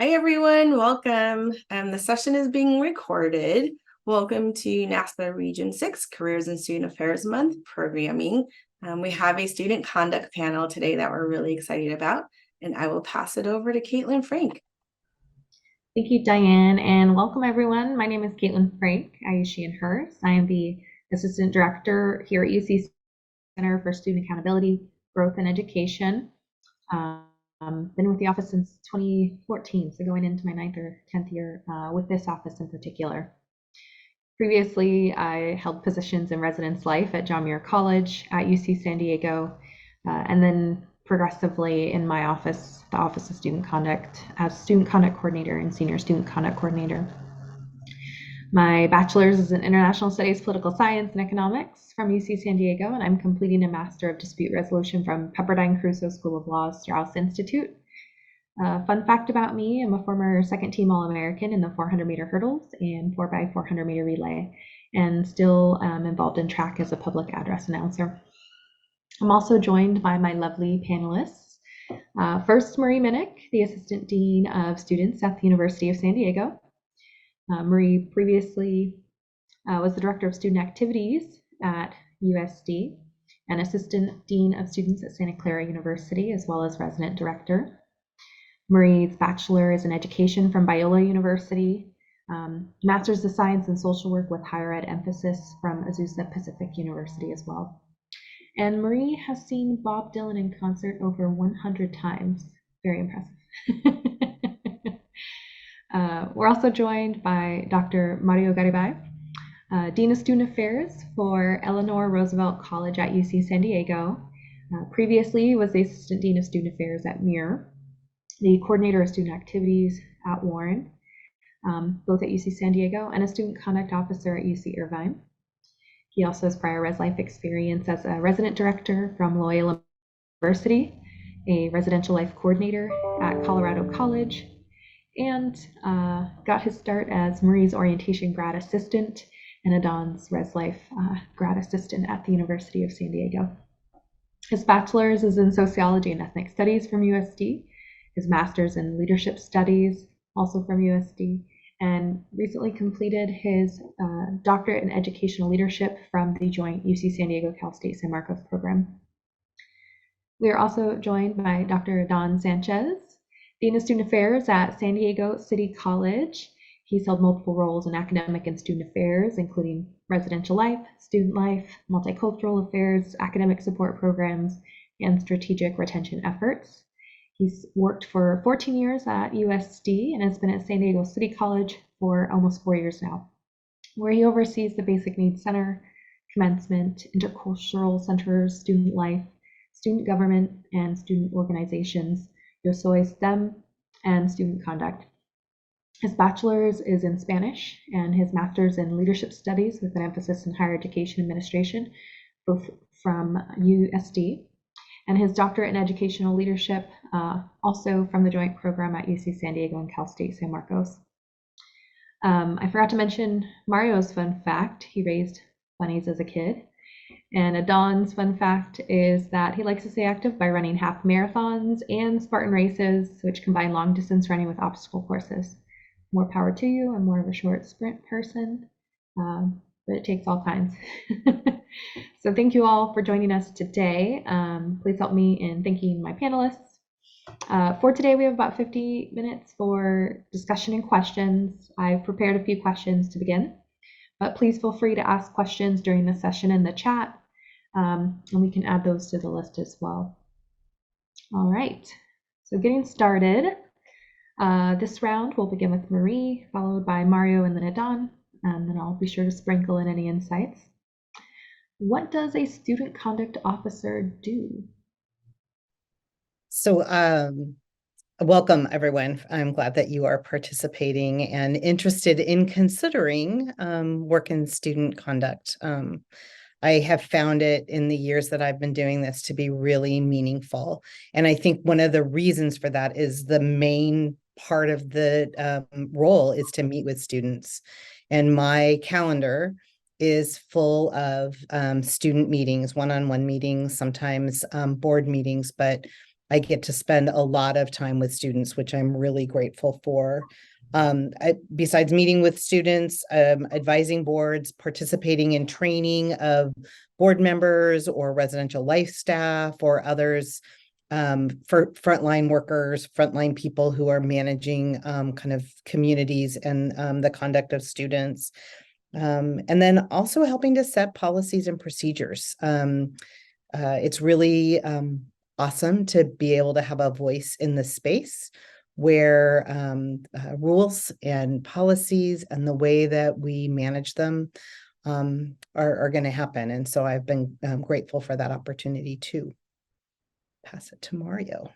Hi everyone, welcome. The session is being recorded. Welcome to NASPA Region 6 Careers and Student Affairs Month programming. We have a student conduct panel today that we're really excited about, and I will pass it over to Caitlin Frank. Thank you, Diane, and welcome everyone. My name is Caitlin Frank. I use she and hers. I am the Assistant Director here at UC Center for Student Accountability, Growth, and Education. Been with the office since 2014, so going into my 9th or 10th year with this office in particular. Previously, I held positions in residence life at John Muir College, at UC San Diego, and then progressively in my office, the Office of Student Conduct, as Student Conduct Coordinator and Senior Student Conduct Coordinator. My bachelor's is in International Studies, Political Science, and Economics from UC San Diego, and I'm completing a Master of Dispute Resolution from Pepperdine Crusoe School of Law's Strauss Institute. Fun fact about me, I'm a former second team All-American in the 400-meter hurdles and 4x400-meter relay, and still involved in track as a public address announcer. I'm also joined by my lovely panelists. First, Marie Minnick, the Assistant Dean of Students at the University of San Diego. Marie previously was the Director of Student Activities at USD and Assistant Dean of Students at Santa Clara University, as well as Resident Director. Marie's Bachelor is in Education from Biola University, Master's of Science in Social Work with Higher Ed emphasis from Azusa Pacific University as well. And Marie has seen Bob Dylan in concert over 100 times. Very impressive. We're also joined by Dr. Mario Garibay, Dean of Student Affairs for Eleanor Roosevelt College at UC San Diego. Previously was the Assistant Dean of Student Affairs at Muir, the Coordinator of Student Activities at Warren, both at UC San Diego, and a Student Conduct Officer at UC Irvine. He also has prior res life experience as a resident director from Loyola University, a residential life coordinator at Colorado College, and got his start as Marie's orientation grad assistant and Adon's res life grad assistant at the University of San Diego. His bachelor's is in sociology and ethnic studies from USD, his master's in leadership studies, also from USD, and recently completed his doctorate in educational leadership from the joint UC San Diego Cal State San Marcos program. We are also joined by Dr. Don Sanchez, Dean of Student Affairs at San Diego City College. He's held multiple roles in academic and student affairs, including residential life, student life, multicultural affairs, academic support programs, and strategic retention efforts. He's worked for 14 years at USD and has been at San Diego City College for almost 4 years now, where he oversees the Basic Needs Center, Commencement, Intercultural Centers, Student Life, Student Government, and Student Organizations, Yo Soy STEM, and Student Conduct. His bachelor's is in Spanish and his master's in leadership studies with an emphasis in higher education administration, both from USD, and his doctorate in educational leadership, also from the joint program at UC San Diego and Cal State San Marcos. I forgot to mention Mario's fun fact. He raised bunnies as a kid. And Adon's fun fact is that he likes to stay active by running half marathons and Spartan races, which combine long distance running with obstacle courses. More power to you. I'm more of a short sprint person, but it takes all kinds. So thank you all for joining us today. Please help me in thanking my panelists. For today, we have about 50 minutes for discussion and questions. I've prepared a few questions to begin, but please feel free to ask questions during the session in the chat, and we can add those to the list as well. All right, so getting started. This round, we'll begin with Marie, followed by Mario and then Adon, and then I'll be sure to sprinkle in any insights. What does a student conduct officer do? So welcome, everyone. I'm glad that you are participating and interested in considering work in student conduct. I have found it in the years that I've been doing this to be really meaningful. And I think one of the reasons for that is the main part of the role is to meet with students. And my calendar is full of student meetings, one-on-one meetings, sometimes board meetings, but I get to spend a lot of time with students, which I'm really grateful for. Besides meeting with students, advising boards, participating in training of board members or residential life staff or others, for frontline workers, frontline people who are managing kind of communities and the conduct of students. And then also helping to set policies and procedures. It's really awesome to be able to have a voice in the space where rules and policies and the way that we manage them are going to happen. And so I've been grateful for that opportunity too. Pass it to Mario.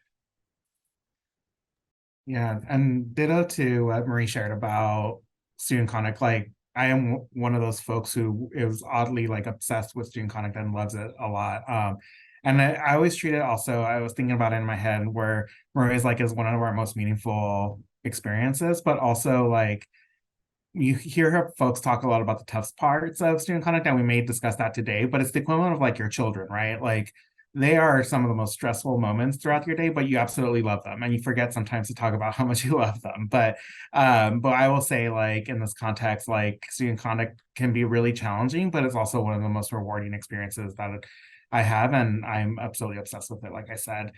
Yeah, and ditto to what Marie shared about student conduct. Like, I am one of those folks who is oddly like obsessed with student conduct and loves it a lot. And I always treat it also, I was thinking about it in my head where Marie is like is one of our most meaningful experiences, but also like you hear her folks talk a lot about the tough parts of student conduct, and we may discuss that today, but it's the equivalent of like your children, right? Like they are some of the most stressful moments throughout your day, but you absolutely love them. And you forget sometimes to talk about how much you love them. But I will say, like, in this context, like student conduct can be really challenging, but it's also one of the most rewarding experiences that I have, and I'm absolutely obsessed with it, like I said.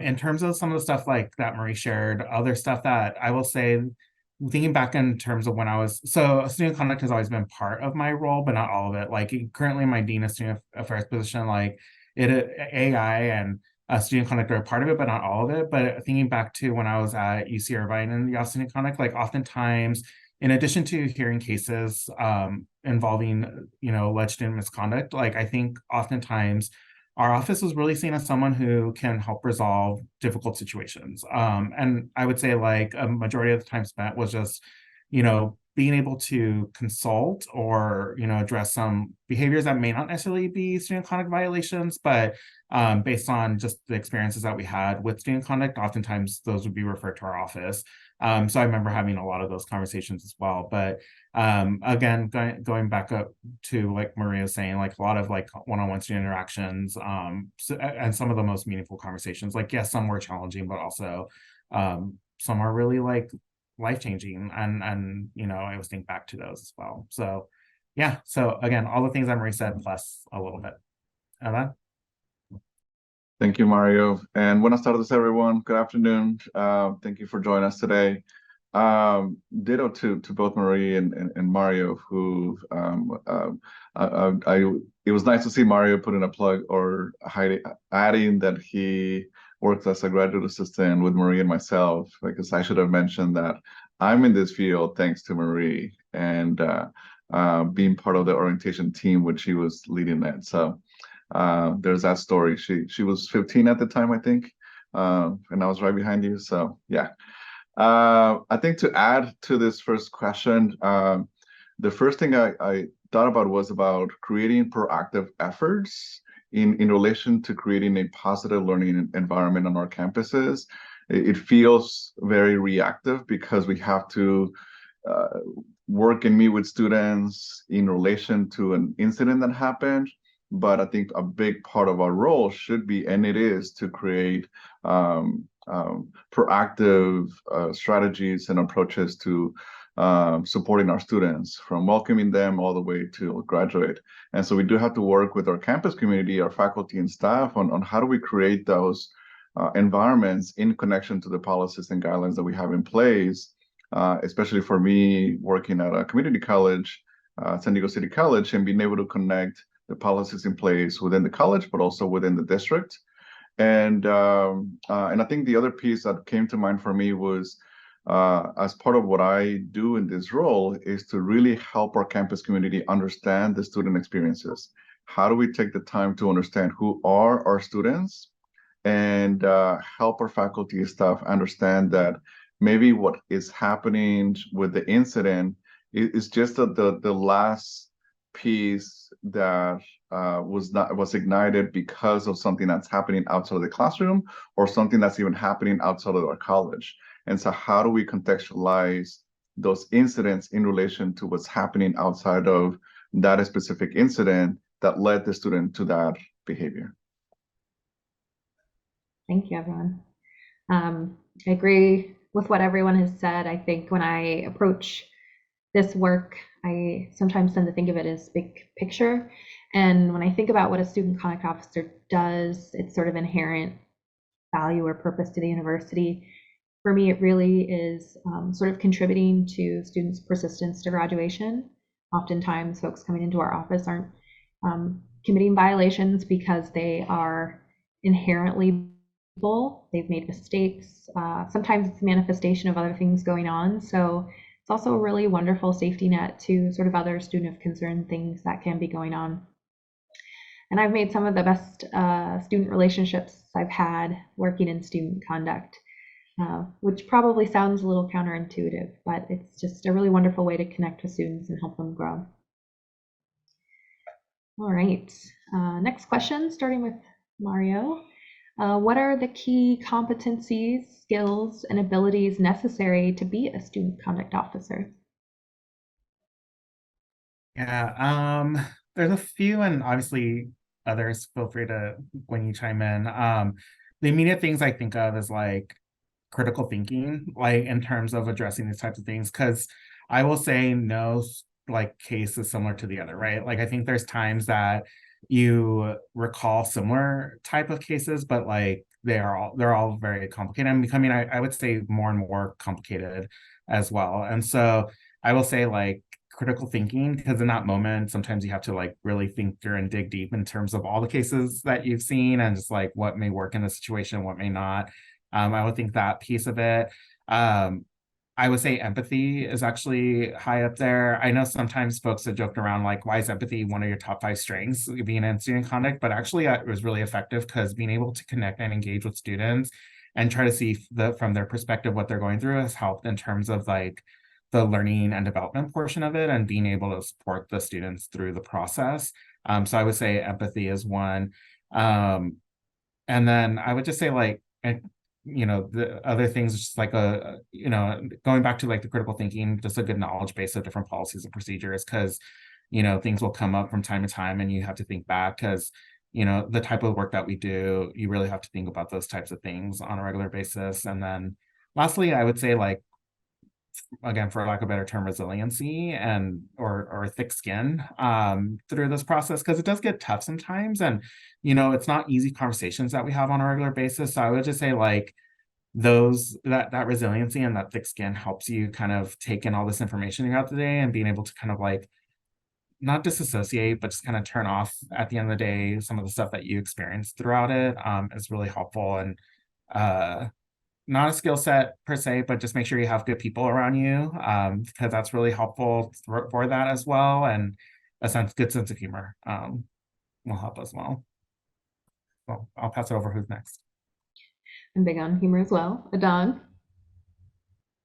In terms of some of the stuff like that Marie shared, other stuff that I will say, thinking back in terms of when I was, so student conduct has always been part of my role, but not all of it. Like currently my Dean of Student Affairs position, like AI and student conduct are a part of it, but not all of it. But thinking back to when I was at UC Irvine and the student conduct, like oftentimes, in addition to hearing cases involving, alleged student misconduct, like I think oftentimes our office was really seen as someone who can help resolve difficult situations. And I would say like a majority of the time spent was just, being able to consult or, address some behaviors that may not necessarily be student conduct violations, but based on just the experiences that we had with student conduct, oftentimes those would be referred to our office. So I remember having a lot of those conversations as well. But again, going back up to like Maria was saying, like a lot of like one-on-one student interactions, and some of the most meaningful conversations, like yes, some were challenging, but also some are really like life-changing, and I always think back to those as well. So yeah, so again, all the things that Marie said plus a little bit. Ella? Thank you, Mario. And buenas tardes, everyone. Good afternoon. Thank you for joining us today. Ditto to both Marie and Mario, who it was nice to see Mario put in a plug or adding that he works as a graduate assistant with Marie and myself, because I should have mentioned that I'm in this field thanks to Marie and being part of the orientation team, which she was leading that. So there's that story. She was 15 at the time, I think, and I was right behind you. So yeah. I think to add to this first question, the first thing I thought about was about creating proactive efforts in relation to creating a positive learning environment on our campuses. It feels very reactive because we have to work and meet with students in relation to an incident that happened. But I think a big part of our role should be, and it is, to create proactive strategies and approaches to supporting our students, from welcoming them all the way to graduate. And so we do have to work with our campus community, our faculty and staff on how do we create those environments in connection to the policies and guidelines that we have in place, especially for me working at a community college, San Diego City College, and being able to connect the policies in place within the college, but also within the district. And I think the other piece that came to mind for me was, as part of what I do in this role, is to really help our campus community understand the student experiences. How do we take the time to understand who are our students and help our faculty and staff understand that maybe what is happening with the incident is just the last piece that was ignited because of something that's happening outside of the classroom or something that's even happening outside of our college. And so how do we contextualize those incidents in relation to what's happening outside of that specific incident that led the student to that behavior? Thank you, everyone. I agree with what everyone has said. I think when I approach this work, I sometimes tend to think of it as big picture. And when I think about what a student conduct officer does, its sort of inherent value or purpose to the university, for me, it really is sort of contributing to students' persistence to graduation. Oftentimes, folks coming into our office aren't committing violations because they are inherently people. They've made mistakes. Sometimes it's a manifestation of other things going on. So it's also a really wonderful safety net to sort of other student of concern things that can be going on. And I've made some of the best student relationships I've had working in student conduct, which probably sounds a little counterintuitive, but it's just a really wonderful way to connect with students and help them grow. All right, next question, starting with Mario. What are the key competencies, skills, and abilities necessary to be a student conduct officer? Yeah, there's a few, and obviously others feel free to when you chime in. The immediate things I think of is like critical thinking, like in terms of addressing these types of things, because I will say no like case is similar to the other, right? Like I think there's times that you recall similar type of cases, but like they're all very complicated and becoming, I would say, more and more complicated as well. And so I will say like critical thinking, because in that moment sometimes you have to like really think through and dig deep in terms of all the cases that you've seen and just like what may work in the situation, what may not. I would think that piece of it. I would say empathy is actually high up there. I know sometimes folks have joked around like, why is empathy one of your top 5 strengths being in student conduct? But actually it was really effective because being able to connect and engage with students and try to see from their perspective what they're going through has helped in terms of like the learning and development portion of it and being able to support the students through the process. So I would say empathy is one. And then I would just say like, the other things, just like going back to like the critical thinking, just a good knowledge base of different policies and procedures, because things will come up from time to time and you have to think back, because the type of work that we do, you really have to think about those types of things on a regular basis. And then lastly, I would say like, again, for lack of a better term, resiliency and or thick skin through this process, because it does get tough sometimes, and it's not easy conversations that we have on a regular basis. So I would just say like that resiliency and that thick skin helps you kind of take in all this information throughout the day and being able to kind of like not disassociate, but just kind of turn off at the end of the day some of the stuff that you experience throughout it is really helpful. And not a skill set per se, but just make sure you have good people around you, because that's really helpful for that as well. And good sense of humor will help as well. Well, I'll pass it over. Who's next? I'm big on humor as well. Adon?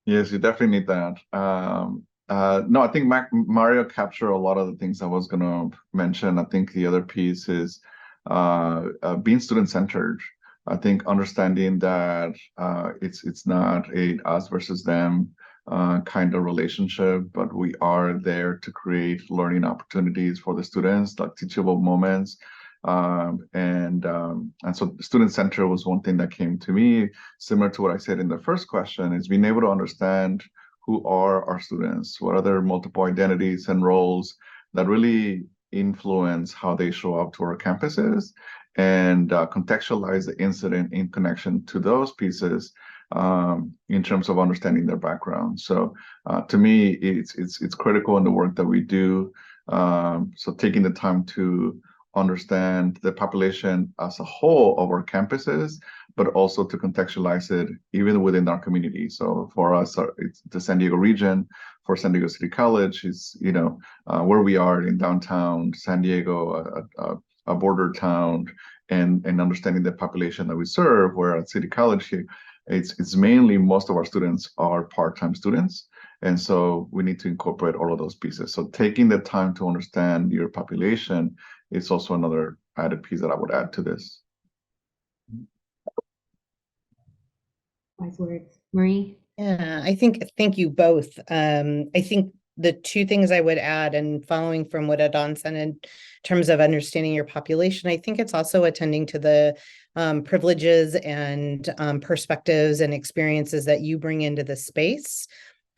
Yes, you definitely need that. No, I think Mario captured a lot of the things I was going to mention. I think the other piece is being student-centered. I think understanding that it's not a us versus them kind of relationship, but we are there to create learning opportunities for the students, like teachable moments. And so student center was one thing that came to me, similar to what I said in the first question, is being able to understand who are our students, what are their multiple identities and roles that really influence how they show up to our campuses, and contextualize the incident in connection to those pieces in terms of understanding their background. So to me, it's critical in the work that we do. So taking the time to understand the population as a whole of our campuses, but also to contextualize it even within our community. So for us, it's the San Diego region. For San Diego City College, is where we are in downtown San Diego, a border town, and understanding the population that we serve. Where at City College here, it's mainly most of our students are part-time students. And so we need to incorporate all of those pieces. So taking the time to understand your population is also another added piece that I would add to this. Wise words. Marie? Yeah, thank you both. I think the two things I would add, and following from what Adon said in terms of understanding your population, I think it's also attending to the privileges and perspectives and experiences that you bring into the space,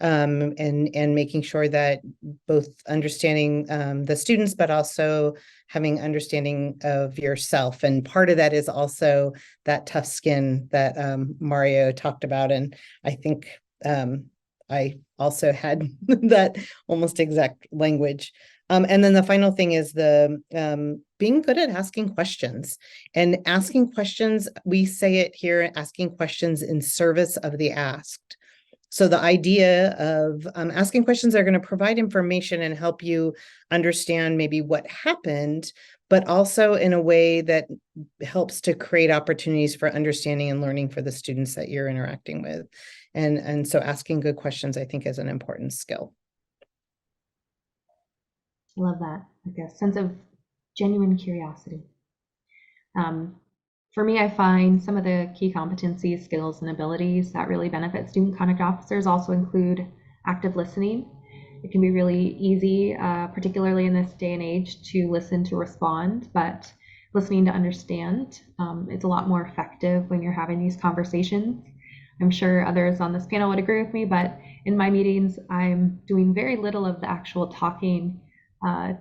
and making sure that both understanding the students, but also having understanding of yourself. And part of that is also that tough skin that Mario talked about. And I think I also had that almost exact language. And then the final thing is the being good at asking questions. And asking questions, we say it here, asking questions in service of the asked. So the idea of asking questions that are going to provide information and help you understand maybe what happened, but also in a way that helps to create opportunities for understanding and learning for the students that you're interacting with. And so asking good questions, I think, is an important skill. I love that. Like a sense of genuine curiosity. For me, I find some of the key competencies, skills, and abilities that really benefit student conduct officers also include active listening. It can be really easy, particularly in this day and age, to listen to respond, but listening to understand is a lot more effective when you're having these conversations. I'm sure others on this panel would agree with me, but in my meetings, I'm doing very little of the actual talking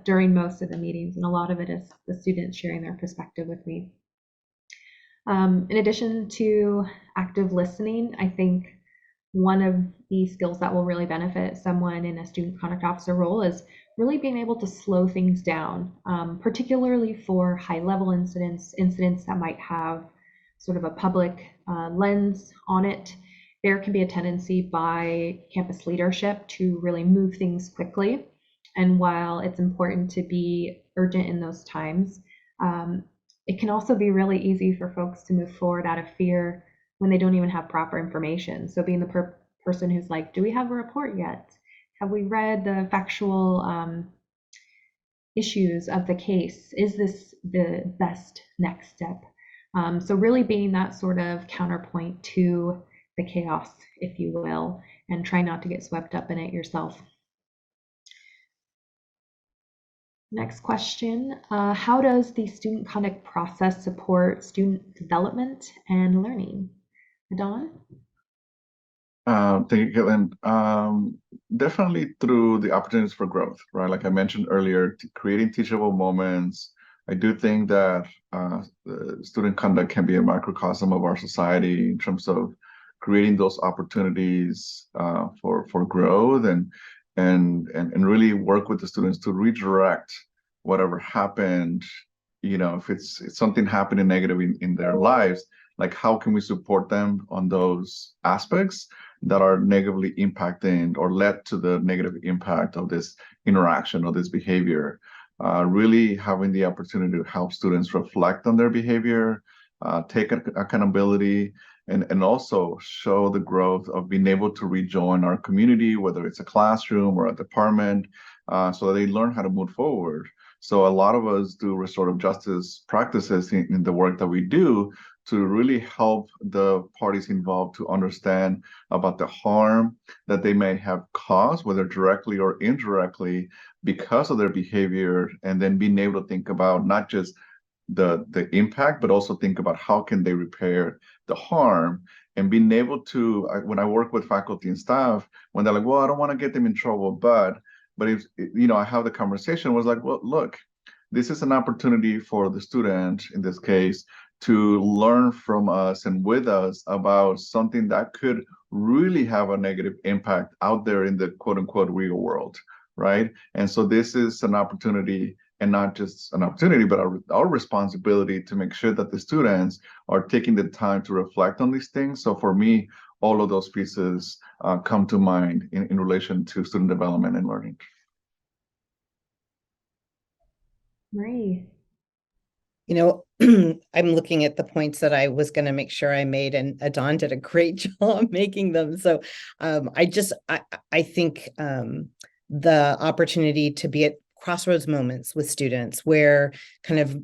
during most of the meetings, and a lot of it is the students sharing their perspective with me. In addition to active listening, I think one of the skills that will really benefit someone in a student conduct officer role is really being able to slow things down, particularly for high-level incidents that might have sort of a public lens on it. There can be a tendency by campus leadership to really move things quickly. And while it's important to be urgent in those times, it can also be really easy for folks to move forward out of fear when they don't even have proper information. So being the person who's like, do we have a report yet? Have we read the factual issues of the case? Is this the best next step? So really being that sort of counterpoint to the chaos, if you will, and try not to get swept up in it yourself. Next question, how does the student conduct process support student development and learning? Adon? Thank you, Caitlin. Definitely through the opportunities for growth, right? Like I mentioned earlier, creating teachable moments. I do think that the student conduct can be a microcosm of our society in terms of creating those opportunities for growth and really work with the students to redirect whatever happened. You know, if it's something happening negative in their lives, like how can we support them on those aspects that are negatively impacting or led to the negative impact of this interaction or this behavior. Really having the opportunity to help students reflect on their behavior, take accountability, and also show the growth of being able to rejoin our community, whether it's a classroom or a department, so that they learn how to move forward. So a lot of us do restorative justice practices in the work that we do to really help the parties involved to understand about the harm that they may have caused, whether directly or indirectly, because of their behavior, and then being able to think about not just the impact, but also think about how can they repair the harm, and being able to, when I work with faculty and staff, when they're like, well, I don't want to get them in trouble, but if, you know, I have the conversation, was like, well, look, this is an opportunity for the student, in this case, to learn from us and with us about something that could really have a negative impact out there in the quote unquote real world, right? And so this is an opportunity, and not just an opportunity, but our responsibility to make sure that the students are taking the time to reflect on these things. So for me, all of those pieces come to mind in relation to student development and learning. Marie. You know, I'm looking at the points that I was going to make sure I made, and Adon did a great job making them. So I think the opportunity to be at crossroads moments with students where kind of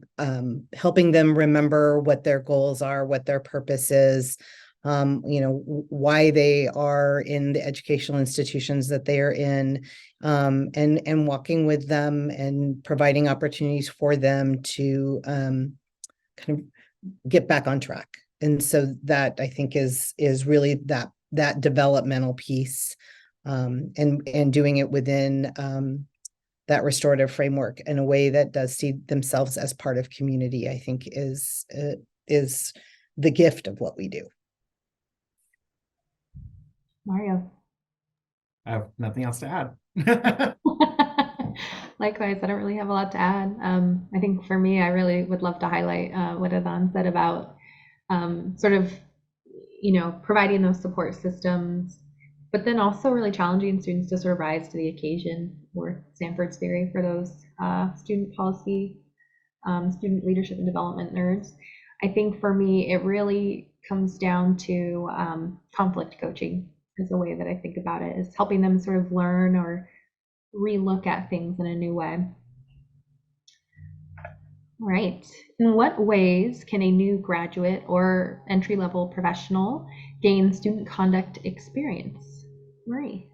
helping them remember what their goals are, what their purpose is, why they are in the educational institutions that they are in, and walking with them and providing opportunities for them to kind of get back on track. And so that, I think, is really that developmental piece, and doing it within that restorative framework in a way that does see themselves as part of community, I think is the gift of what we do. Mario. I have nothing else to add. Likewise, I don't really have a lot to add. I think for me, I really would love to highlight what Adhan said about sort of, providing those support systems, but then also really challenging students to sort of rise to the occasion, or Sanford's theory for those student policy, student leadership and development nerds. I think for me, it really comes down to conflict coaching is a way that I think about it, is helping them sort of learn or relook at things in a new way. All right. In what ways can a new graduate or entry-level professional gain student conduct experience? Marie.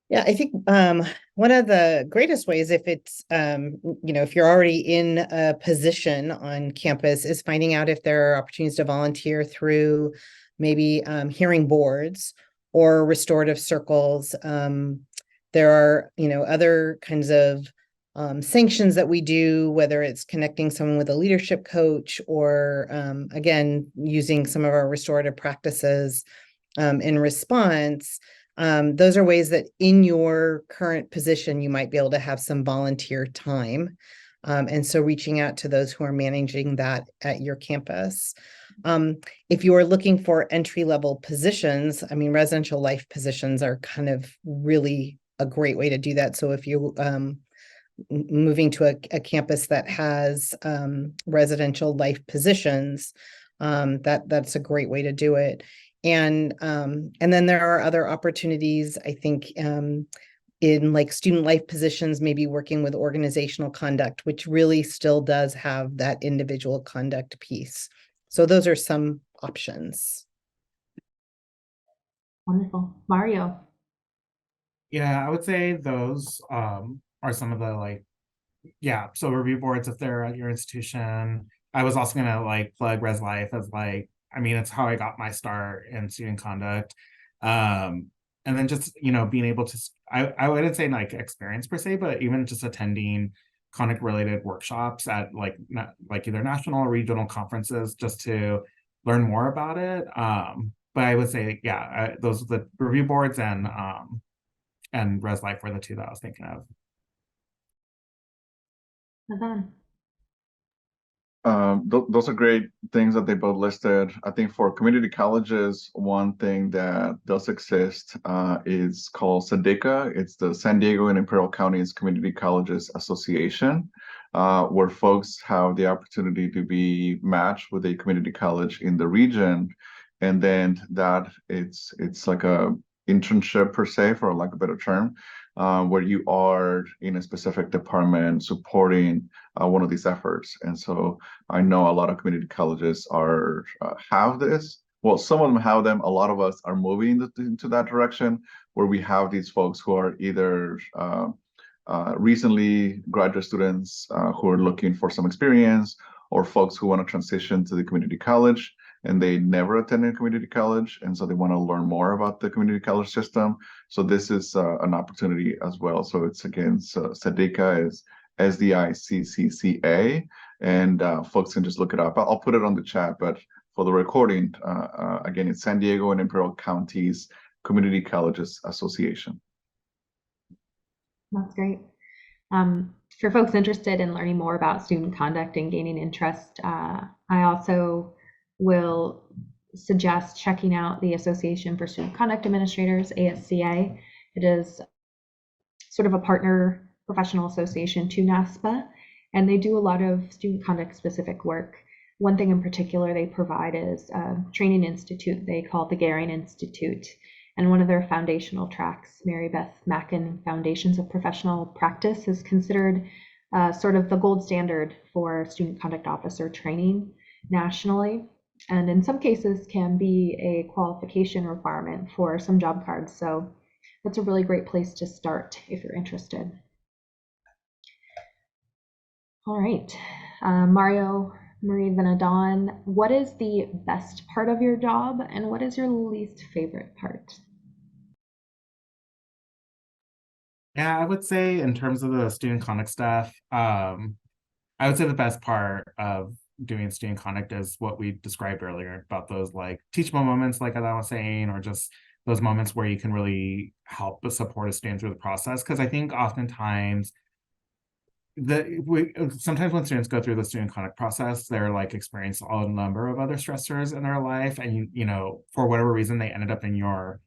Yeah, I think one of the greatest ways, if it's if you're already in a position on campus, is finding out if there are opportunities to volunteer through maybe hearing boards or restorative circles. There are other kinds of sanctions that we do, whether it's connecting someone with a leadership coach, or again, using some of our restorative practices in response. Those are ways that in your current position, you might be able to have some volunteer time. And so reaching out to those who are managing that at your campus. If you are looking for entry-level positions, residential life positions are kind of really a great way to do that. So if you moving to a campus that has residential life positions, that's a great way to do it. And then there are other opportunities, I think, in like student life positions, maybe working with organizational conduct, which really still does have that individual conduct piece. So those are some options. Wonderful. Mario. Yeah, I would say those are some of the so review boards if they're at your institution. I was also gonna plug Res Life as it's how I got my start in student conduct. And then just being able to I wouldn't say experience per se, but even just attending conduct related workshops at either national or regional conferences just to learn more about it. But I would say those are the review boards and Res Life were the two that I was thinking of. Adhan. Those are great things that they both listed. I think for community colleges, one thing that does exist is called SADICA. It's the San Diego and Imperial Counties Community Colleges Association, where folks have the opportunity to be matched with a community college in the region. And then that it's like a internship per se, for lack of a better term, where you are in a specific department supporting one of these efforts. And so I know a lot of community colleges have this. Well, some of them have them. A lot of us are moving into that direction, where we have these folks who are either recently graduate students who are looking for some experience, or folks who want to transition to the community college and they never attended community college, and so they want to learn more about the community college system. So this is an opportunity as well. So it's again, SADICA is SDICCCA, and folks can just look it up. I'll put it on the chat, but for the recording, again, it's San Diego and Imperial Counties Community Colleges Association. That's great. For folks interested in learning more about student conduct and gaining interest, I also will suggest checking out the Association for Student Conduct Administrators, ASCA. It is sort of a partner professional association to NASPA, and they do a lot of student conduct specific work. One thing in particular they provide is a training institute they call the Garing Institute. And one of their foundational tracks, Mary Beth Mackin Foundations of Professional Practice, is considered sort of the gold standard for student conduct officer training nationally. and in some cases can be a qualification requirement for some job cards. So that's a really great place to start if you're interested. All right, Mario, Marie, then Adon, what is the best part of your job and what is your least favorite part? Yeah, I would say in terms of the student conduct stuff, I would say the best part of doing student conduct is what we described earlier about those like teachable moments, like I was saying, or just those moments where you can really help support a student through the process. Because I think oftentimes sometimes when students go through the student conduct process, they're like experience a number of other stressors in their life, and you know, for whatever reason, they ended up in your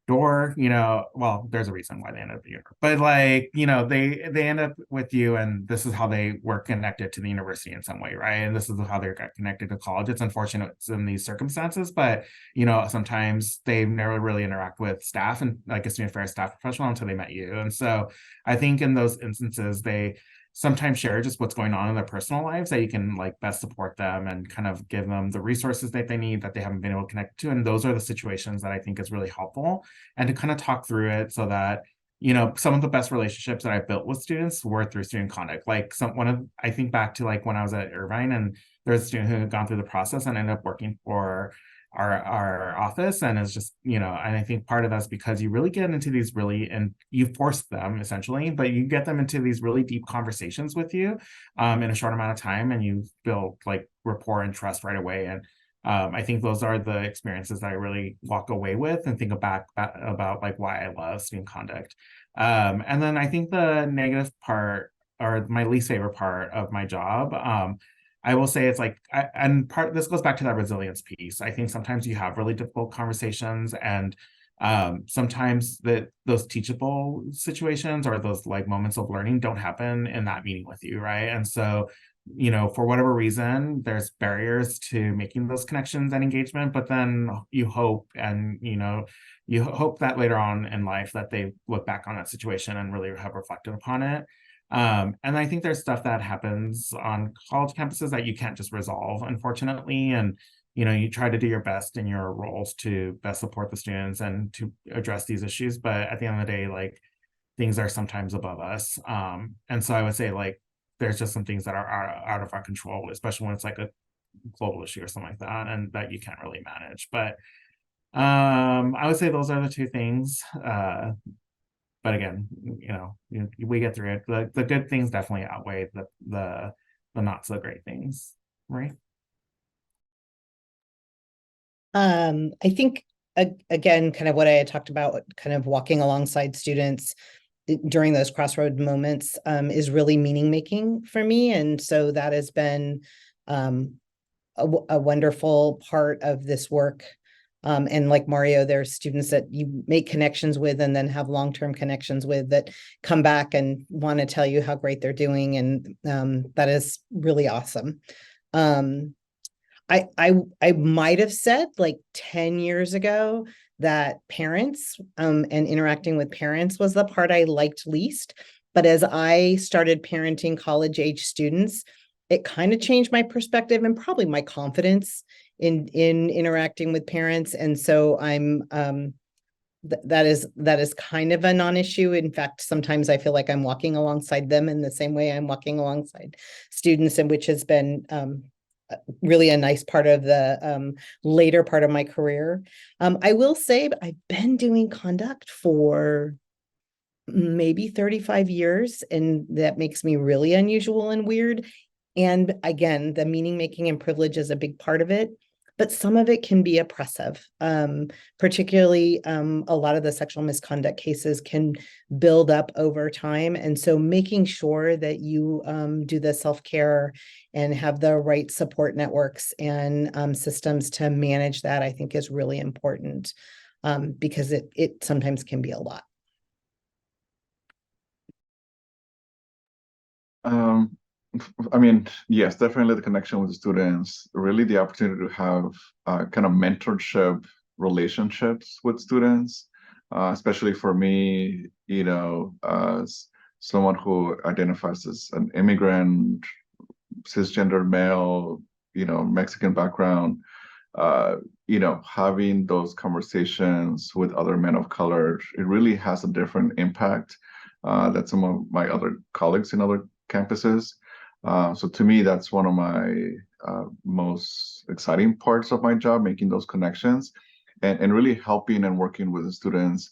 door, you know, well, there's a reason why they end up here, but like, you know, they end up with you, and this is how they were connected to the university in some way, right? And this is how they got connected to college. It's unfortunate it's in these circumstances, but you know, sometimes they never really interact with staff and like a student affairs staff professional until they met you. And so I think in those instances, they sometimes share just what's going on in their personal lives that you can like best support them and kind of give them the resources that they need that they haven't been able to connect to. And those are the situations that I think is really helpful, and to kind of talk through it so that, you know, some of the best relationships that I've built with students were through student conduct. Like I think back to like when I was at Irvine, and there's a student who had gone through the process and ended up working for our office, and it's just, you know, and I think part of that's because you really get into these really, and you force them essentially, but you get them into these really deep conversations with you in a short amount of time, and you build like rapport and trust right away. And I think those are the experiences that I really walk away with and think about like why I love student conduct. And then I think the negative part, or my least favorite part of my job, I will say it's like, and part this goes back to that resilience piece. I think sometimes you have really difficult conversations, and sometimes those teachable situations or those like moments of learning don't happen in that meeting with you, right? And so, you know, for whatever reason, there's barriers to making those connections and engagement, but then you hope, and you know, you hope that later on in life that they look back on that situation and really have reflected upon it. And I think there's stuff that happens on college campuses that you can't just resolve, unfortunately. And, you know, you try to do your best in your roles to best support the students and to address these issues. But at the end of the day, like things are sometimes above us. And so I would say like, there's just some things that are out of our control, especially when it's like a global issue or something like that, and that you can't really manage. But I would say those are the two things. But again, you know, we get through it. The good things definitely outweigh the not so great things, right? I think again, kind of what I had talked about, kind of walking alongside students during those crossroad moments is really meaning making for me. And so that has been a wonderful part of this work. And like Mario, there's students that you make connections with and then have long-term connections with that come back and want to tell you how great they're doing. And that is really awesome. I might have said like 10 years ago that parents and interacting with parents was the part I liked least. But as I started parenting college age students, it kind of changed my perspective and probably my confidence in interacting with parents. And so I'm that is kind of a non-issue. In fact, sometimes I feel like I'm walking alongside them in the same way I'm walking alongside students, and which has been really a nice part of the later part of my career. I will say I've been doing conduct for maybe 35 years, and that makes me really unusual and weird. And again, the meaning making and privilege is a big part of it, but some of it can be oppressive. Particularly a lot of the sexual misconduct cases can build up over time. And so making sure that you do the self-care and have the right support networks and systems to manage that, I think is really important because it sometimes can be a lot. I mean, yes, definitely the connection with the students, really the opportunity to have kind of mentorship relationships with students, especially for me, you know, as someone who identifies as an immigrant, cisgender male, you know, Mexican background. having those conversations with other men of color, it really has a different impact that some of my other colleagues in other campuses. So to me, that's one of my most exciting parts of my job, making those connections and really helping and working with the students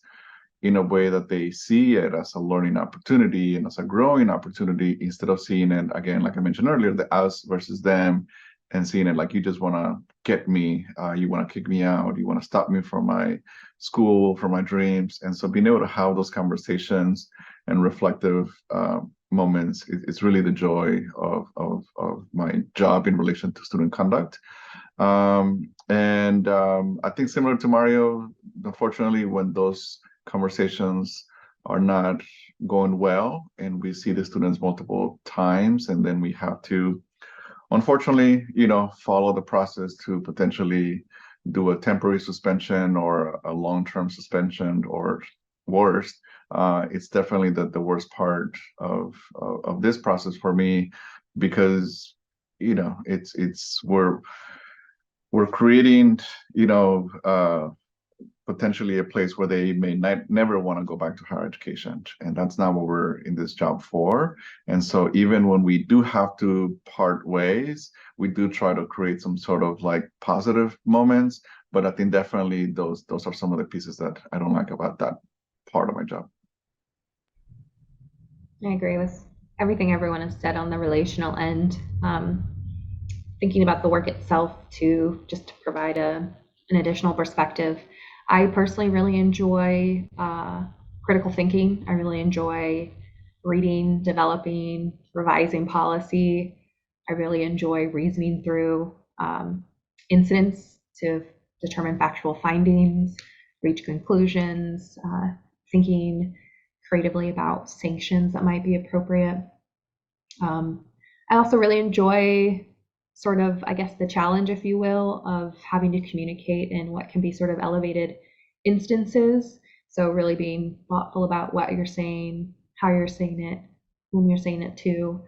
in a way that they see it as a learning opportunity and as a growing opportunity, instead of seeing it, again, like I mentioned earlier, the us versus them, and seeing it like you just want to get me, you want to kick me out, you want to stop me from my school, from my dreams. And so being able to have those conversations and reflective moments, it's really the joy of my job in relation to student conduct. I think similar to Mario, unfortunately, when those conversations are not going well and we see the students multiple times, and then we have to, unfortunately, follow the process to potentially do a temporary suspension or a long-term suspension, or worse. It's definitely the worst part of this process for me, because we're creating potentially a place where they may never want to go back to higher education, and that's not what we're in this job for. And so even when we do have to part ways, we do try to create some sort of like positive moments. But I think definitely those are some of the pieces that I don't like about that part of my job. I agree with everything everyone has said on the relational end. Thinking about the work itself too, just to provide an additional perspective. I personally really enjoy critical thinking. I really enjoy reading, developing, revising policy. I really enjoy reasoning through incidents to determine factual findings, reach conclusions, thinking creatively about sanctions that might be appropriate. I also really enjoy sort of, I guess, the challenge, if you will, of having to communicate in what can be sort of elevated instances. So really being thoughtful about what you're saying, how you're saying it, whom you're saying it to,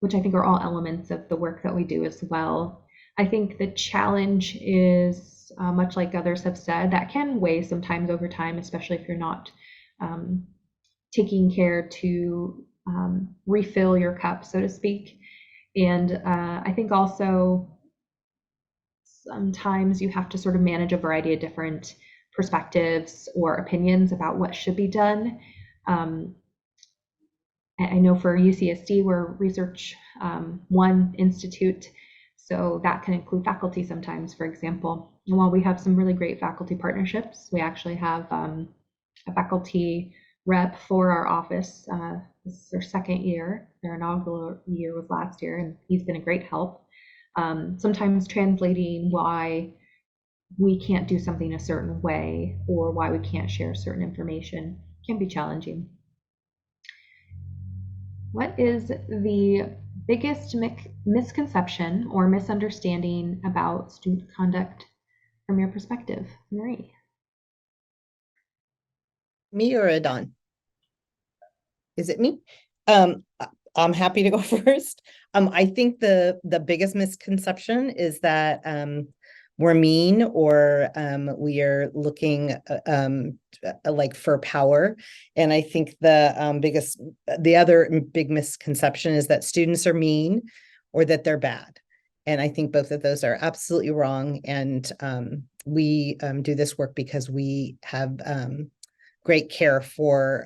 which I think are all elements of the work that we do as well. I think the challenge is, much like others have said, that can weigh sometimes over time, especially if you're not taking care to refill your cup, so to speak. And I think also sometimes you have to sort of manage a variety of different perspectives or opinions about what should be done. I know for UCSD, we're Research One Institute, so that can include faculty sometimes, for example. And while we have some really great faculty partnerships, we actually have a faculty rep for our office. This is their second year. Their inaugural year was last year, and he's been a great help. Sometimes translating why we can't do something a certain way or why we can't share certain information can be challenging. What is the biggest misconception or misunderstanding about student conduct from your perspective, Marie? Me or Adon? Is it me? I'm happy to go first. I think the biggest misconception is that we're mean, or we are looking like for power. And I think the other big misconception is that students are mean or that they're bad. And I think both of those are absolutely wrong. And we do this work because we have great care for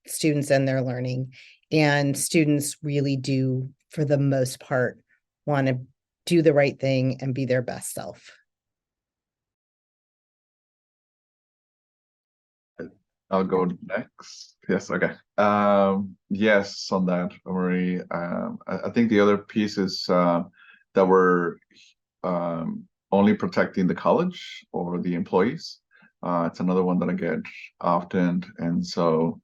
students and their learning. And students really do, for the most part, want to do the right thing and be their best self. I'll go next. Yes, okay. Yes, on that, Marie. I think the other piece is that we're only protecting the college or the employees. It's another one that I get often, and so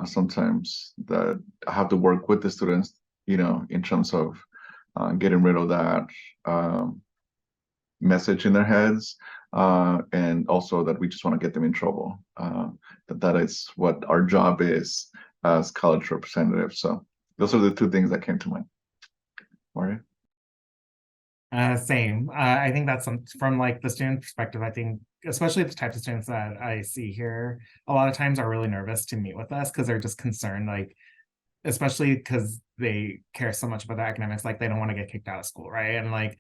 sometimes that I have to work with the students, in terms of getting rid of that message in their heads, and also that we just want to get them in trouble. That is what our job is as college representatives. So those are the two things that came to mind. Maria? Same. I think that's from like the student perspective. I think especially the types of students that I see here, a lot of times are really nervous to meet with us because they're just concerned, like especially because they care so much about their academics, like they don't want to get kicked out of school, right? And like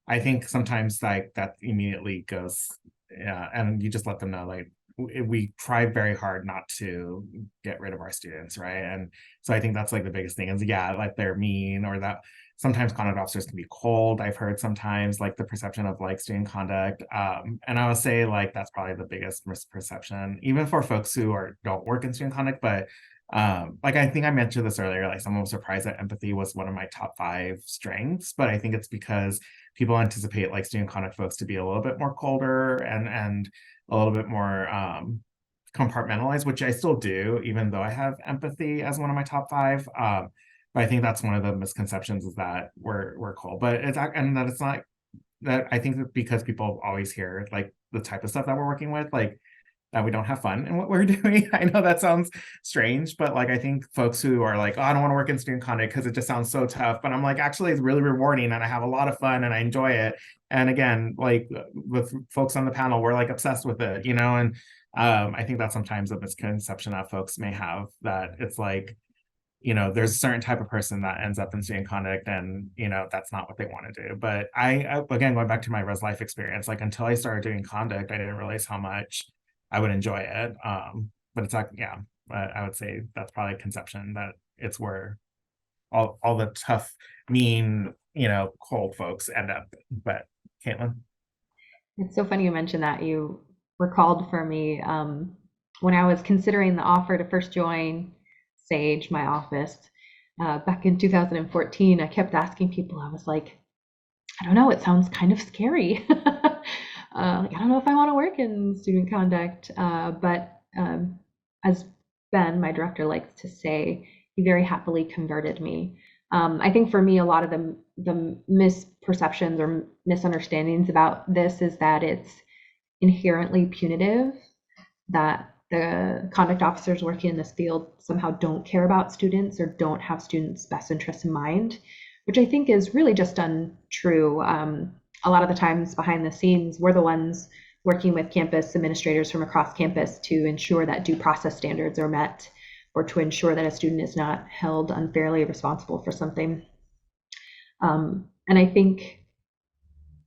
I think sometimes like that immediately goes, yeah, and you just let them know like we try very hard not to get rid of our students, right? And so I think that's like the biggest thing is, yeah, like they're mean, or that sometimes conduct officers can be cold. I've heard sometimes like the perception of like student conduct, and I would say like that's probably the biggest misperception, even for folks who don't work in student conduct. But like I think I mentioned this earlier, like someone was surprised that empathy was one of my top 5 strengths, but I think it's because people anticipate like student conduct folks to be a little bit more colder and a little bit more compartmentalized, which I still do, even though I have empathy as one of my top 5. But I think that's one of the misconceptions is that we're cold, but and that it's not that. I think that because people always hear like the type of stuff that we're working with, like that we don't have fun in what we're doing. I know that sounds strange, but like I think folks who are like, oh, I don't want to work in student conduct because it just sounds so tough. But I'm like, actually, it's really rewarding and I have a lot of fun and I enjoy it. And again, like with folks on the panel, we're like obsessed with it, and I think that's sometimes a misconception that folks may have, that it's like, there's a certain type of person that ends up in student conduct and, that's not what they want to do. But again, going back to my res life experience, like until I started doing conduct, I didn't realize how much I would enjoy it. But it's like, yeah, I would say that's probably a conception that it's where all the tough, mean, cold folks end up. But Caitlin? It's so funny you mentioned that. You recalled for me when I was considering the offer to first join Sage, my office, back in 2014. I kept asking people, I was like, I don't know, it sounds kind of scary. Like, I don't know if I want to work in student conduct, but as Ben, my director, likes to say, he very happily converted me. I think for me, a lot of the misperceptions or misunderstandings about this is that it's inherently punitive, that the conduct officers working in this field somehow don't care about students or don't have students' best interests in mind, which I think is really just untrue. A lot of the times behind the scenes, we're the ones working with campus administrators from across campus to ensure that due process standards are met, or to ensure that a student is not held unfairly responsible for something. And I think,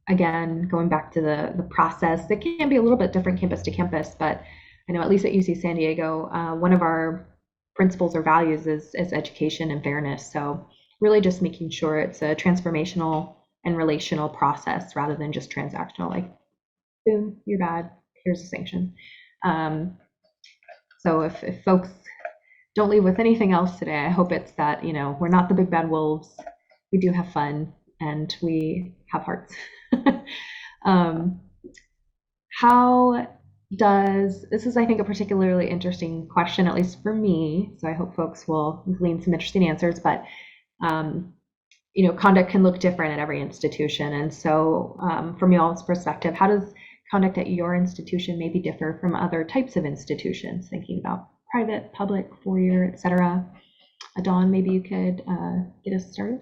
again, going back to the process, it can be a little bit different campus to campus, but I know at least at UC San Diego, one of our principles or values is education and fairness. So really just making sure it's a transformational and relational process rather than just transactional, like, boom, you're bad, here's a sanction. So if folks don't leave with anything else today, I hope it's that, we're not the big bad wolves. We do have fun and we have hearts. How does, this is, I think, a particularly interesting question, at least for me, so I hope folks will glean some interesting answers, but conduct can look different at every institution. And so from y'all's perspective, how does conduct at your institution maybe differ from other types of institutions, thinking about private, public, four-year, et cetera? Dawn, maybe you could get us started.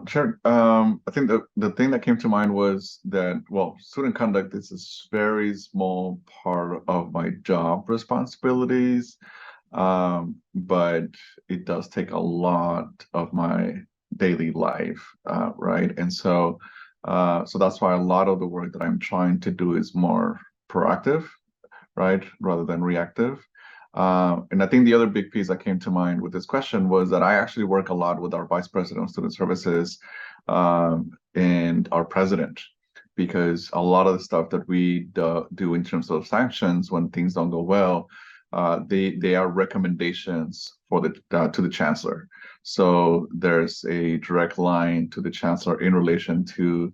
Sure. I think the thing that came to mind was that, well, student conduct is a very small part of my job responsibilities, but it does take a lot of my daily life, right? And so that's why a lot of the work that I'm trying to do is more proactive, right, rather than reactive. And I think the other big piece that came to mind with this question was that I actually work a lot with our Vice President of Student Services and our president, because a lot of the stuff that we do in terms of sanctions when things don't go well, they are recommendations for to the chancellor. So there's a direct line to the chancellor in relation to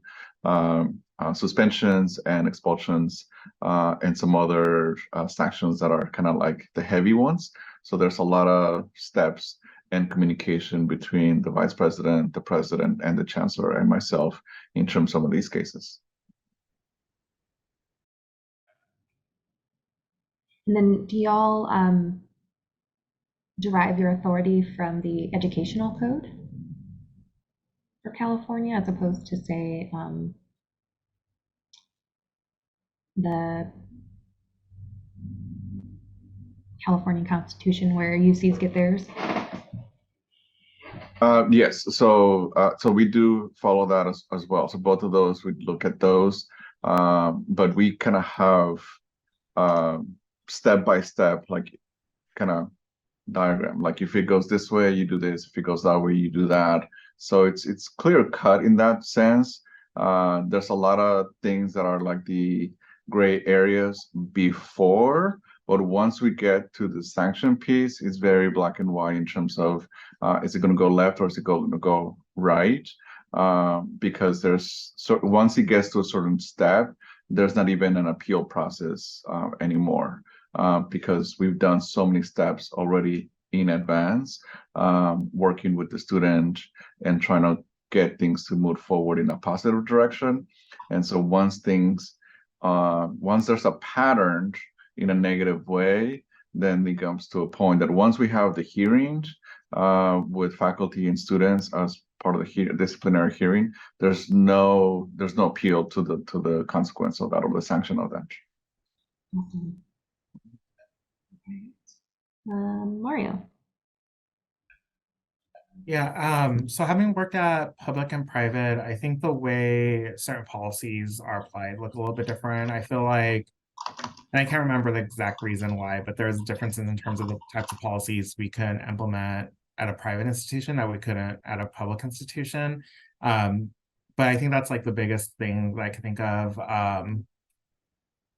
suspensions and expulsions and some other sanctions that are kind of like the heavy ones. So there's a lot of steps and communication between the vice president, the president, and the chancellor and myself in terms of some of these cases. And then do y'all derive your authority from the educational code? for California, as opposed to say the California Constitution where UCs get theirs? Yes, so we do follow that as well. So both of those, we look at those, but we kind of have step by step, like kind of diagram. Like if it goes this way, you do this. If it goes that way, you do that. So it's clear cut in that sense. There's a lot of things that are like the gray areas before, but once we get to the sanction piece, it's very black and white in terms of is it going to go left or is it going to go right? Because once it gets to a certain step, there's not even an appeal process anymore. Because we've done so many steps already in advance, working with the student and trying to get things to move forward in a positive direction. And so once there's a pattern in a negative way, then it comes to a point that once we have the hearing with faculty and students as part of the disciplinary hearing, there's no appeal to the consequence of that or the sanction of that. Awesome. Mario. Yeah, so having worked at public and private, I think the way certain policies are applied look a little bit different. I feel like, and I can't remember the exact reason why, but there's differences in terms of the types of policies we can implement at a private institution that we couldn't at a public institution. But I think that's like the biggest thing that I can think of.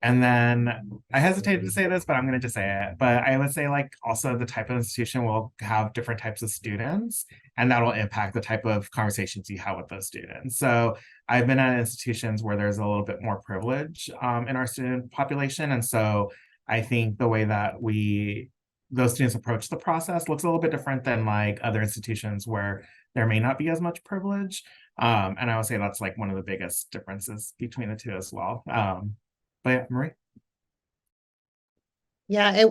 And then I hesitated to say this, but I'm going to just say it. But I would say like also the type of institution will have different types of students, and that'll impact the type of conversations you have with those students. So I've been at institutions where there's a little bit more privilege in our student population. And so I think the way that those students approach the process looks a little bit different than like other institutions where there may not be as much privilege. And I would say that's like one of the biggest differences between the two as well. But yeah, Marie. Yeah,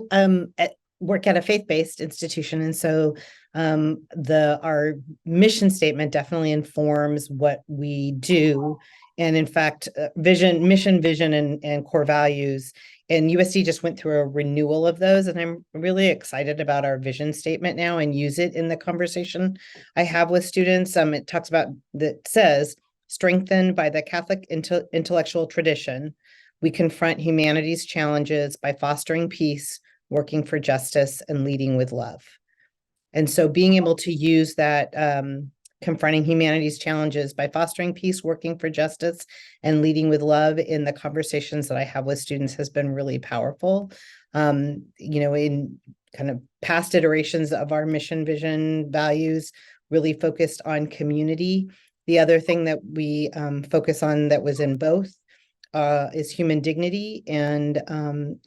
I work at a faith-based institution, and so our mission statement definitely informs what we do. And in fact, mission, vision, and core values. And USD just went through a renewal of those, and I'm really excited about our vision statement now and use it in the conversation I have with students. It talks about that says, strengthened by the Catholic intellectual tradition, we confront humanity's challenges by fostering peace, working for justice, and leading with love. And so being able to use that, confronting humanity's challenges by fostering peace, working for justice, and leading with love in the conversations that I have with students has been really powerful. In kind of past iterations of our mission, vision, values, really focused on community. The other thing that we focus on that was in both is human dignity and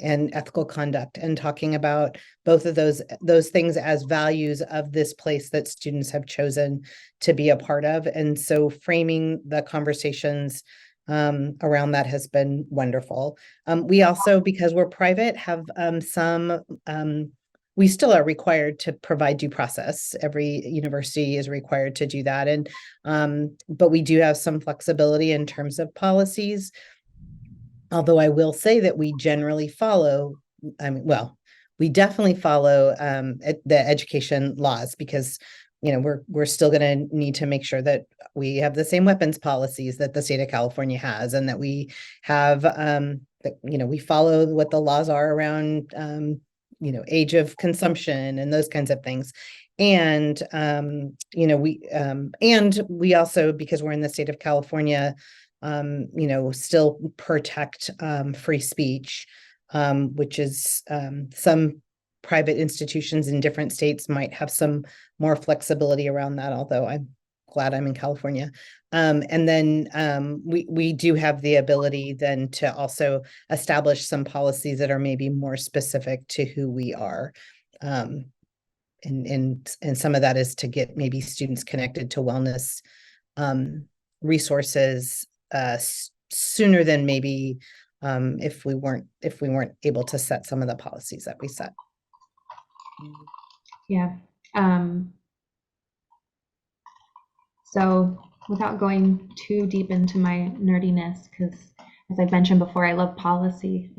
ethical conduct, and talking about both of those things as values of this place that students have chosen to be a part of. And so framing the conversations around that has been wonderful. We also, because we're private, have we still are required to provide due process. Every university is required to do that. And but we do have some flexibility in terms of policies. Although I will say that we generally follow, we definitely follow the education laws, because we're still going to need to make sure that we have the same weapons policies that the state of California has, and that we have we follow what the laws are around age of consumption and those kinds of things. And we also, because we're in the state of California, still protect free speech, which is some private institutions in different states might have some more flexibility around that, although I'm glad I'm in California. And then we do have the ability then to also establish some policies that are maybe more specific to who we are. And some of that is to get maybe students connected to wellness resources sooner than maybe if we weren't able to set some of the policies that we set. Yeah. So without going too deep into my nerdiness, because as I've mentioned before, I love policy.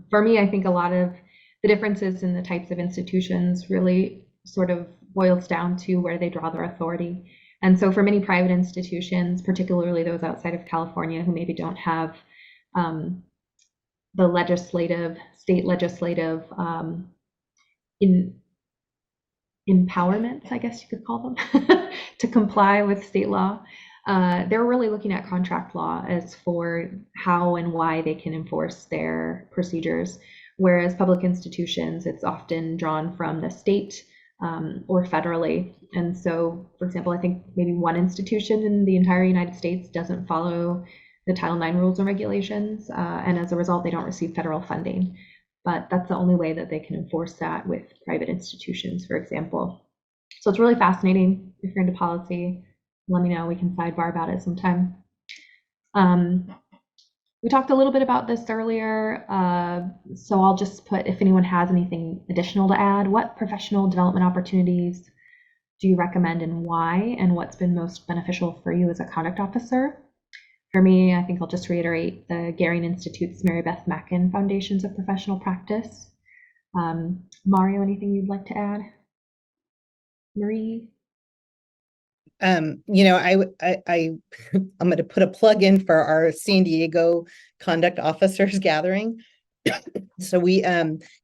For me, I think a lot of the differences in the types of institutions really sort of boils down to where they draw their authority. And so for many private institutions, particularly those outside of California who maybe don't have the state legislative empowerments, I guess you could call them, to comply with state law. They're really looking at contract law as for how and why they can enforce their procedures. Whereas public institutions, it's often drawn from the state or federally. And so, for example, I think maybe one institution in the entire United States doesn't follow the Title IX rules and regulations, and as a result, they don't receive federal funding. But that's the only way that they can enforce that with private institutions, for example. So it's really fascinating. If you're into policy, let me know. We can sidebar about it sometime. We talked a little bit about this earlier, so I'll just put, if anyone has anything additional to add, what professional development opportunities do you recommend and why, and what's been most beneficial for you as a conduct officer? For me, I think I'll just reiterate the Gehring Institute's Mary Beth Mackin Foundations of Professional Practice. Mario, anything you'd like to add? Marie? I'm going to put a plug in for our San Diego Conduct Officers Gathering. So we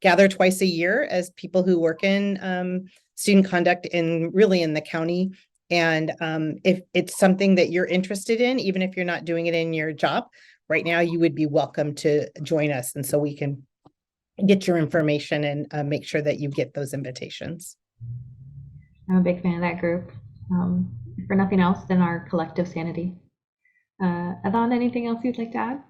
gather twice a year as people who work in student conduct in the county. And if it's something that you're interested in, even if you're not doing it in your job right now, you would be welcome to join us. And so we can get your information and make sure that you get those invitations. I'm a big fan of that group. For nothing else than our collective sanity. Adon, anything else you'd like to add?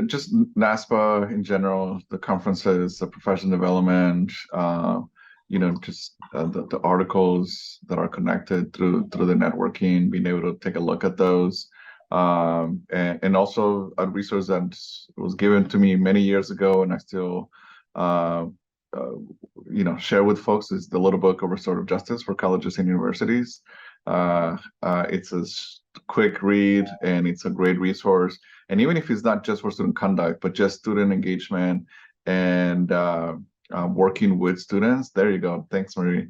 Just NASPA in general, the conferences, the professional development, just the articles that are connected through the networking, being able to take a look at those. And also a resource that was given to me many years ago, and I still, share with folks, is the little book of restorative justice for colleges and universities. It's a quick read, and it's a great resource. And even if it's not just for student conduct, but just student engagement and working with students, there you go. Thanks, Marie.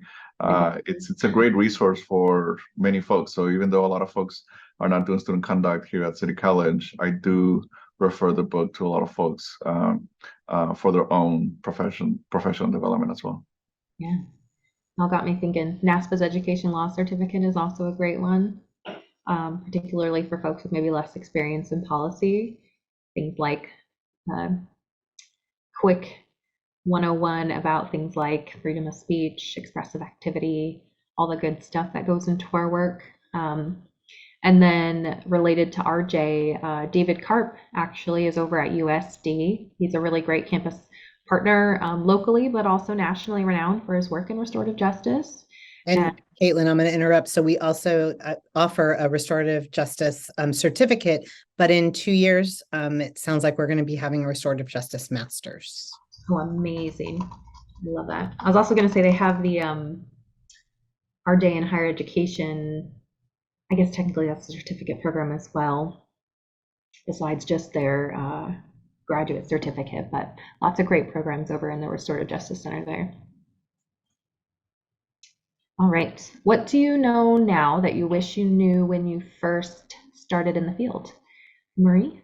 It's a great resource for many folks. So even though a lot of folks are not doing student conduct here at City College, I do refer the book to a lot of folks for their own professional development as well. Yeah, all got me thinking. NASPA's Education Law Certificate is also a great one, particularly for folks with maybe less experience in policy. Things like quick 101 about things like freedom of speech, expressive activity, all the good stuff that goes into our work. And then related to RJ, David Karp actually is over at USD. He's a really great campus partner locally, but also nationally renowned for his work in restorative justice. And Caitlin, I'm going to interrupt. So we also offer a restorative justice certificate, but in 2 years, it sounds like we're going to be having a restorative justice master's. Oh, amazing. I love that. I was also going to say they have the RJ in higher education. I guess technically that's a certificate program as well, besides just their graduate certificate, but lots of great programs over in the Restorative Justice Center there. All right, what do you know now that you wish you knew when you first started in the field? Marie?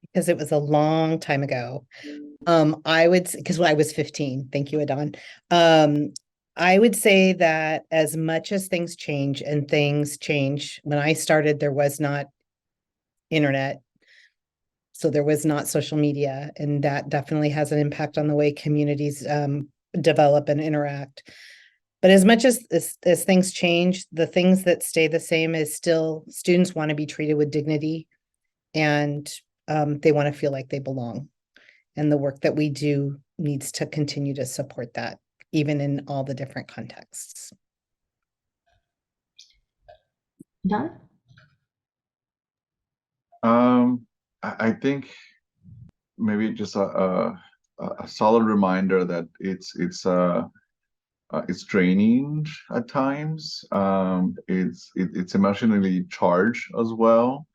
Because it was a long time ago. I would, because when I was 15, thank you, Adon. I would say that as much as things change, and things change, when I started, there was not internet. So there was not social media, and that definitely has an impact on the way communities develop and interact. But as much as things change, the things that stay the same is still students want to be treated with dignity, and they want to feel like they belong. And the work that we do needs to continue to support that, even in all the different contexts. Don? I think maybe just a solid reminder that it's it's draining at times. It's emotionally charged as well.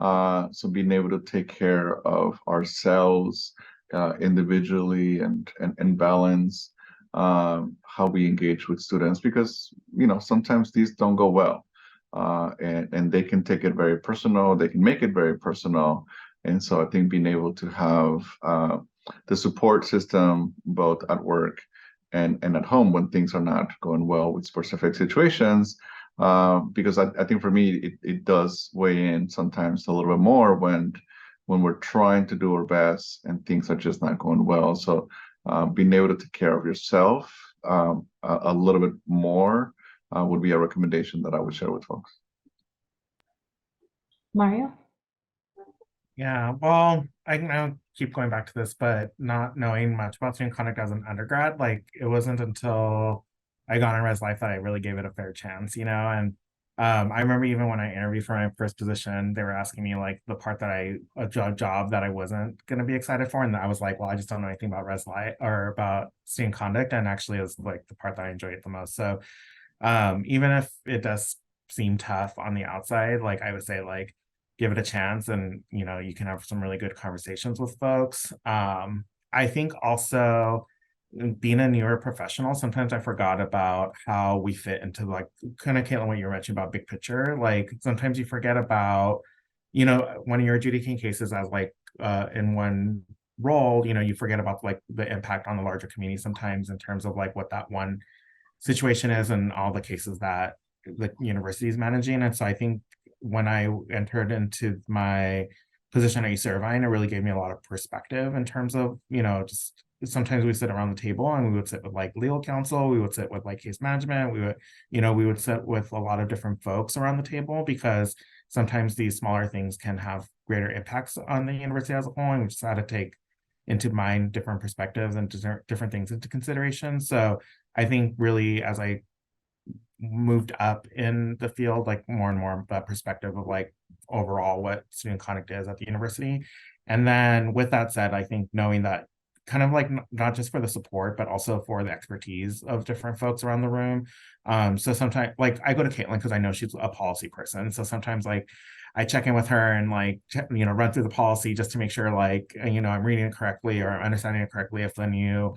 So being able to take care of ourselves individually and balance how we engage with students, because sometimes these don't go well, and they can take it very personal. They can make it very personal, and so I think being able to have the support system both at work and at home when things are not going well with specific situations, because I think for me it does weigh in sometimes a little bit more when we're trying to do our best and things are just not going well. So being able to take care of yourself a little bit more would be a recommendation that I would share with folks. Mario? Yeah, well, I keep going back to this, but not knowing much about student conduct as an undergrad, like it wasn't until I got in Res Life that I really gave it a fair chance, and I remember even when I interviewed for my first position, they were asking me like the part that a job that I wasn't gonna be excited for, and I was like, well, I just don't know anything about Res Life or about student conduct, and actually it was like the part that I enjoyed the most. So even if it does seem tough on the outside, like I would say like give it a chance, and you can have some really good conversations with folks. I think also being a newer professional, sometimes I forgot about how we fit into like kind of Caitlin, what you were mentioning about big picture. Like sometimes you forget about, when you're adjudicating cases as like in one role, you forget about like the impact on the larger community sometimes in terms of like what that one situation is and all the cases that the university is managing. And so I think when I entered into my position at UC Irvine, it really gave me a lot of perspective in terms of, just sometimes we sit around the table and we would sit with like legal counsel, we would sit with like case management, we would sit with a lot of different folks around the table, because sometimes these smaller things can have greater impacts on the university as a whole, and we just had to take into mind different perspectives and different things into consideration. So I think really as I moved up in the field, like more and more of that perspective of like overall what student conduct is at the university. And then with that said, I think knowing that kind of like not just for the support, but also for the expertise of different folks around the room. So sometimes like I go to Caitlin because I know she's a policy person. So sometimes like I check in with her and like, run through the policy just to make sure like, I'm reading it correctly or understanding it correctly if the new,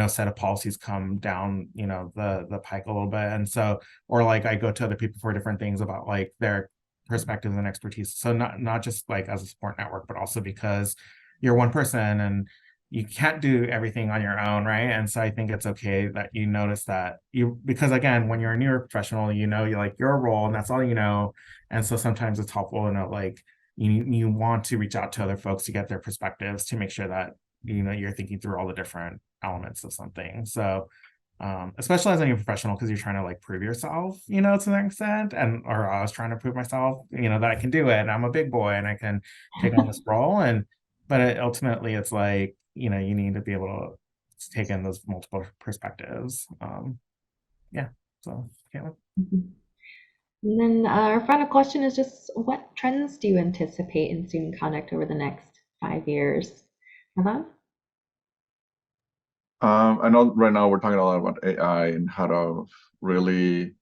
set of policies come down, the pike a little bit. And so, or like I go to other people for different things about like their perspectives and expertise. So not just like as a support network, but also because you're one person and you can't do everything on your own, right? And so I think it's okay that you notice that because again, when you're a newer professional, you like your role and that's all you know. And so sometimes it's helpful to know like you want to reach out to other folks to get their perspectives to make sure that you're thinking through all the different elements of something. So especially as a new professional, because you're trying to like prove yourself, to an extent, or I was trying to prove myself, that I can do it and I'm a big boy and I can take on this role. But ultimately it's like, you need to be able to take in those multiple perspectives. Yeah, so Caitlin. And then our final question is just what trends do you anticipate in student conduct over the next 5 years? Evan? I know right now we're talking a lot about AI and how to really,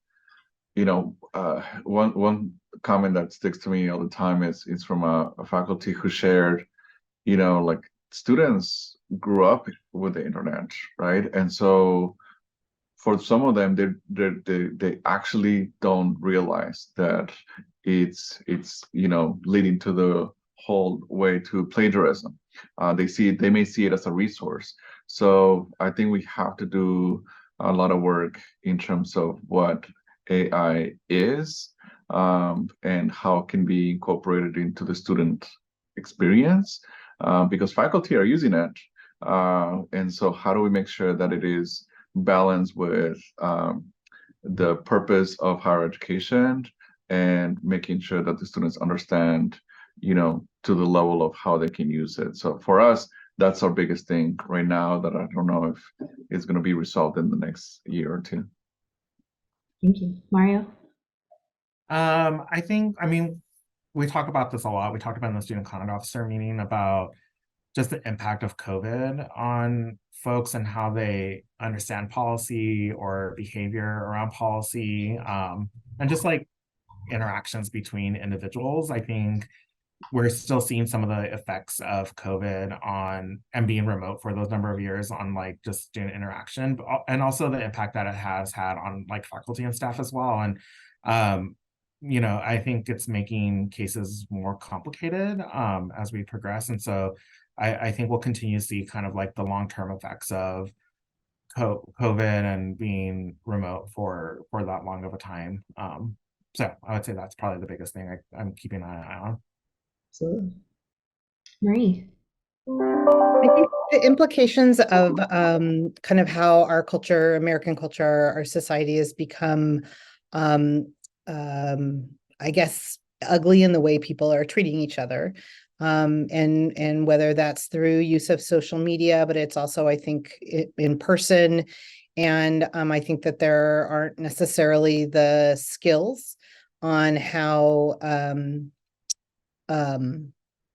one comment that sticks to me all the time is from a faculty who shared, like students grew up with the internet, right? And so for some of them, they actually don't realize that it's leading to the whole way to plagiarism. They may see it as a resource. So I think we have to do a lot of work in terms of what AI is, and how it can be incorporated into the student experience, because faculty are using it. And so how do we make sure that it is balanced with the purpose of higher education and making sure that the students understand, to the level of how they can use it. So for us, that's our biggest thing right now that I don't know if it's going to be resolved in the next year or two. Thank you. Mario? I mean, we talk about this a lot. We talked about in the student conduct officer meeting about just the impact of COVID on folks and how they understand policy or behavior around policy, and just like interactions between individuals. I think we're still seeing some of the effects of COVID on and being remote for those number of years on like just student interaction, and also the impact that it has had on like faculty and staff as well. And I think it's making cases more complicated as we progress. And so I think we'll continue to see kind of like the long-term effects of COVID and being remote for that long of a time. So I would say that's probably the biggest thing I'm keeping an eye on. Absolutely. Marie. I think the implications of kind of how our culture, American culture, our society has become, I guess, ugly in the way people are treating each other. And whether that's through use of social media, but it's also, I think, in person. And I think that there aren't necessarily the skills on how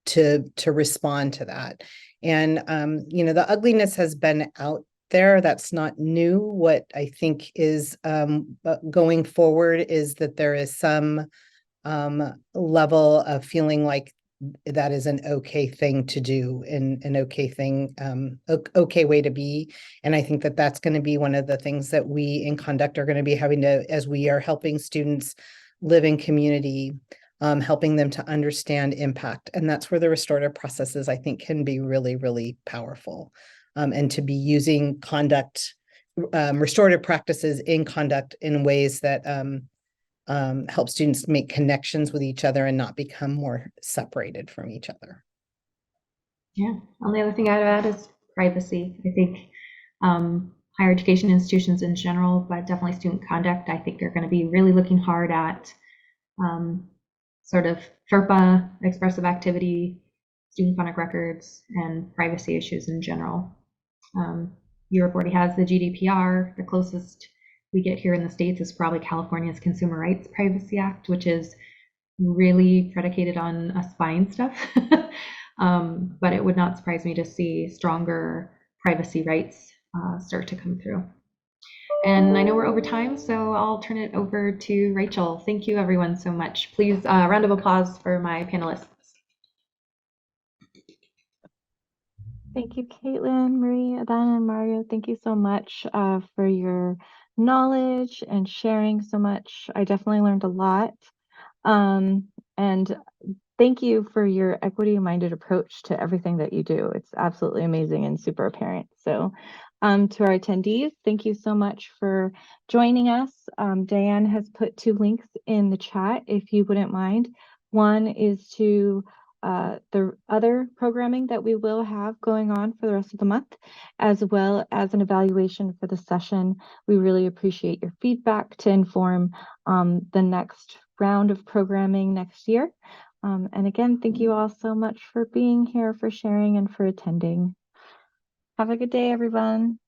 to respond to that. And the ugliness has been out there. That's not new. What I think is going forward is that there is some level of feeling like that is an okay thing to do and an okay thing, okay way to be. And I think that that's going to be one of the things that we in conduct are going to be having to, as we are helping students live in community, helping them to understand impact. And that's where the restorative processes, I think, can be really, really powerful. And to be using conduct, restorative practices in conduct in ways that help students make connections with each other and not become more separated from each other. Yeah, only other thing I'd add is privacy. I think higher education institutions in general, but definitely student conduct, I think are going to be really looking hard at sort of FERPA, expressive activity, student conduct records, and privacy issues in general. Europe already has the GDPR. The closest we get here in the States is probably California's Consumer Rights Privacy Act, which is really predicated on us buying stuff. But it would not surprise me to see stronger privacy rights start to come through. And I know we're over time, so I'll turn it over to Rachel. Thank you, everyone, so much. Please, round of applause for my panelists. Thank you, Caitlin, Marie, Adana, and Mario. Thank you so much for your knowledge and sharing so much. I definitely learned a lot. And thank you for your equity-minded approach to everything that you do. It's absolutely amazing and super apparent. So to our attendees, thank you so much for joining us. Diane has put 2 links in the chat, if you wouldn't mind. One is to the other programming that we will have going on for the rest of the month, as well as an evaluation for the session. We really appreciate your feedback to inform the next round of programming next year. And again, thank you all so much for being here, for sharing, and for attending. Have a good day, everyone.